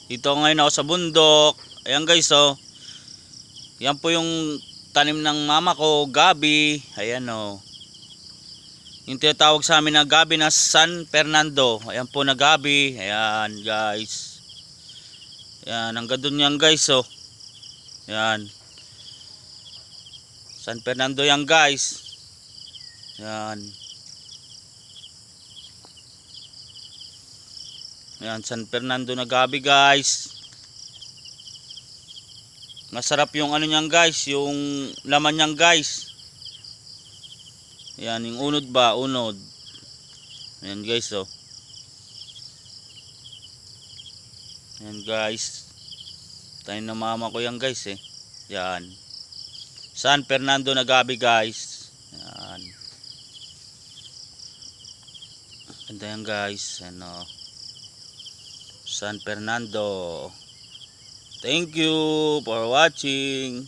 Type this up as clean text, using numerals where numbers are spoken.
Dito ngayon ako sa bundok. Ayan guys, oh. Yan po yung tanim ng mama ko, gabi. Ayan, oh. Yung tinatawag sa amin na gabi na San Fernando. Ayan po na gabi. Ayan guys. Ayan, hanggang dun yan guys, oh. Ayan. San Fernando yan guys. Ayan. Ayan, San Fernando na gabi guys. Masarap yung ano niyan guys, yung laman niyan guys. Ayan, yung unod ba? Unod. Ayan guys, oh. Ayan guys. Tayo na mama ko yan guys, eh. Ayan. San Fernando na gabi guys. Ayan. Ganda yan guys. Ano. San Fernando. Thank you for watching.